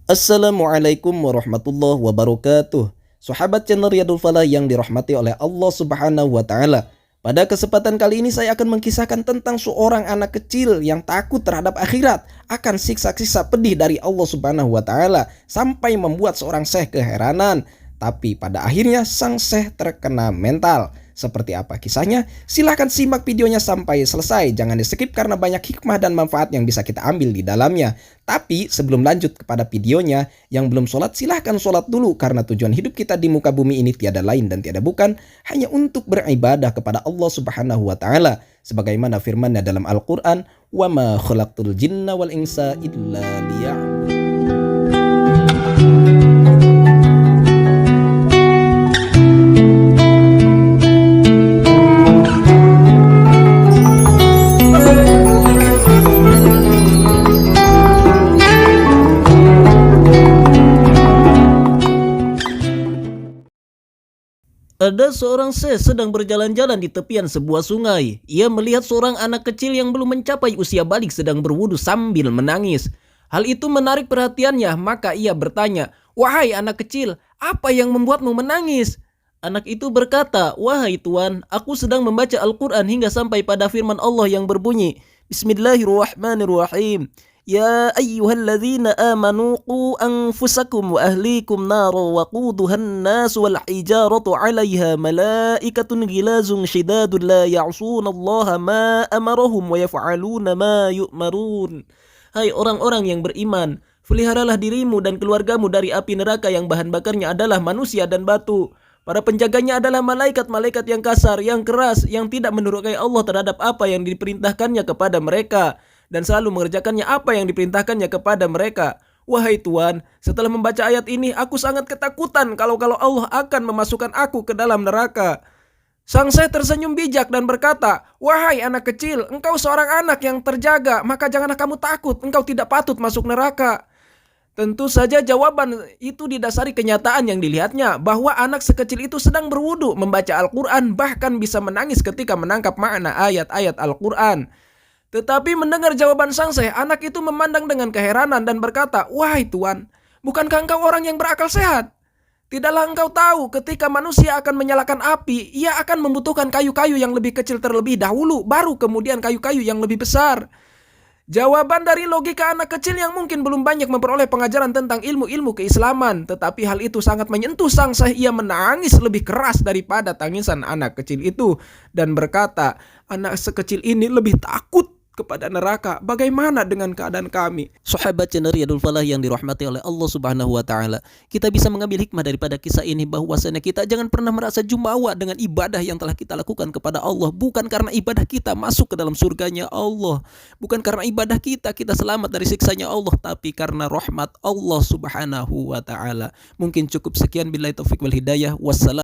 Assalamualaikum warahmatullahi wabarakatuh. Sahabat channel Riyadul Falah yang dirahmati oleh Allah Subhanahu wa taala. Pada kesempatan kali ini saya akan mengisahkan tentang seorang anak kecil yang takut terhadap akhirat, akan siksa-siksa pedih dari Allah Subhanahu wa taala sampai membuat seorang syekh keheranan. Tapi pada akhirnya sang syekh terkena mental. Seperti apa kisahnya? Silahkan simak videonya sampai selesai. Jangan di skip karena banyak hikmah dan manfaat yang bisa kita ambil di dalamnya. Tapi sebelum lanjut kepada videonya, yang belum sholat silahkan sholat dulu. Karena tujuan hidup kita di muka bumi ini tiada lain dan tiada bukan hanya untuk beribadah kepada Allah Subhanahu wa taala. Sebagaimana firman-Nya dalam Al-Qur'an, "Wa ma khalaqtul jinna wal insa illa liya'budun." Ada seorang syekh sedang berjalan-jalan di tepian sebuah sungai. Ia melihat seorang anak kecil yang belum mencapai usia balik sedang berwudu sambil menangis. Hal itu menarik perhatiannya, maka ia bertanya, "Wahai anak kecil, apa yang membuatmu menangis?" Anak itu berkata, "Wahai Tuan, aku sedang membaca Al-Quran hingga sampai pada firman Allah yang berbunyi, Bismillahirrahmanirrahim. Ya ayyuhalladzina amanu qu anfusakum wa ahlikum nara wa quduhan nas wal hijaratu 'alaiha malaikatun ghilazun shidadun la ya'sunallaha ma amarahum wa yaf'aluna ma yu'marun." Hai orang-orang yang beriman, peliharalah dirimu dan keluargamu dari api neraka yang bahan bakarnya adalah manusia dan batu. Para penjaganya adalah malaikat-malaikat yang kasar, yang keras, yang tidak menurunkan Allah terhadap apa yang diperintahkannya kepada mereka, dan selalu mengerjakannya apa yang diperintahkannya kepada mereka. Wahai Tuhan, setelah membaca ayat ini, aku sangat ketakutan kalau Allah akan memasukkan aku ke dalam neraka. Sang syekh tersenyum bijak dan berkata, "Wahai anak kecil, engkau seorang anak yang terjaga, maka janganlah kamu takut, engkau tidak patut masuk neraka." Tentu saja jawaban itu didasari kenyataan yang dilihatnya, bahwa anak sekecil itu sedang berwudu, membaca Al-Quran, bahkan bisa menangis ketika menangkap makna ayat-ayat Al-Quran. Tetapi mendengar jawaban sang syekh, anak itu memandang dengan keheranan dan berkata, "Wahai Tuan, bukankah engkau orang yang berakal sehat? Tidaklah engkau tahu ketika manusia akan menyalakan api, ia akan membutuhkan kayu-kayu yang lebih kecil terlebih dahulu, baru kemudian kayu-kayu yang lebih besar." Jawaban dari logika anak kecil yang mungkin belum banyak memperoleh pengajaran tentang ilmu-ilmu keislaman, tetapi hal itu sangat menyentuh sang syekh. Ia menangis lebih keras daripada tangisan anak kecil itu dan berkata, "Anak sekecil ini lebih takut kepada neraka. Bagaimana dengan keadaan kami?" Sahabat channel Riyadul Falah yang dirahmati oleh Allah Subhanahu wa taala, kita bisa mengambil hikmah daripada kisah ini, bahwasanya kita jangan pernah merasa jumawa dengan ibadah yang telah kita lakukan kepada Allah. Bukan karena ibadah kita masuk ke dalam surganya Allah, bukan karena ibadah kita selamat dari siksanya Allah, tapi karena rahmat Allah Subhanahu wa taala. Mungkin cukup sekian, billahi taufik wal hidayah. Wassalam.